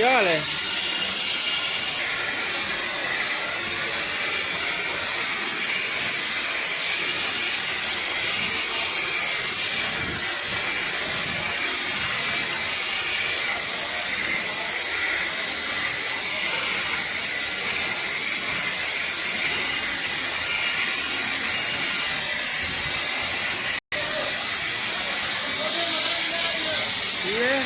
ਕੀ ਹਾਲ ਹੈ? ਕੀ ਹੈ?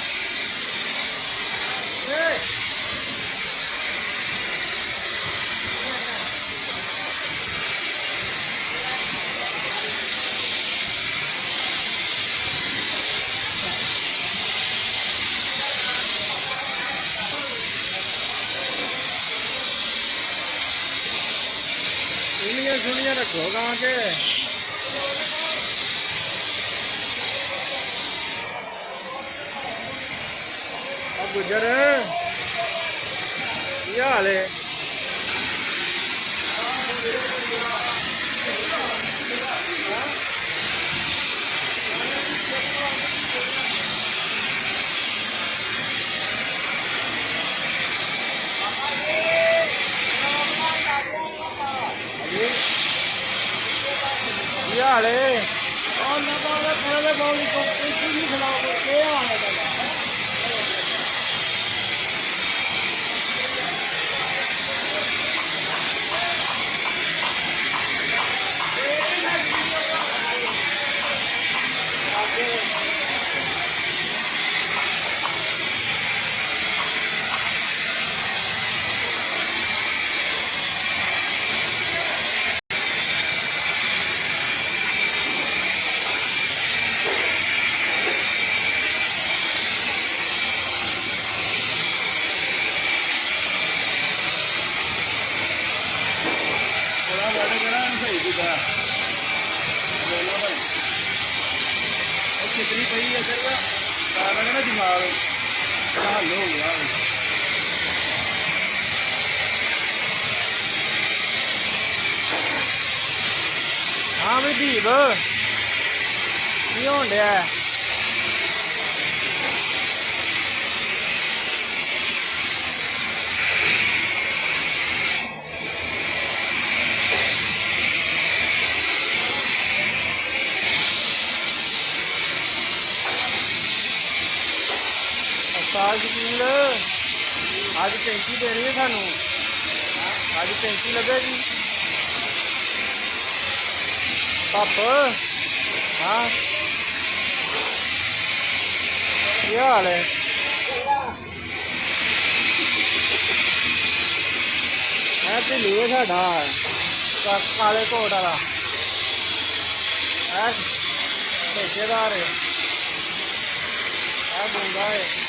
सुनिए सुनिए रखो कहाँ के अब गुजर क्या हाल है? क्या हाल है? खिचड़ी पई है सर ना दिमाग हल हो गया। हाँ भाई दीप की होन डया शकील अज पेंटी देनी है सानू अज पेंटी लगेगी पप। हाँ क्या हाल है? ढिलू है साडा काले कोट वाला ठेकेदार है बूंदा है।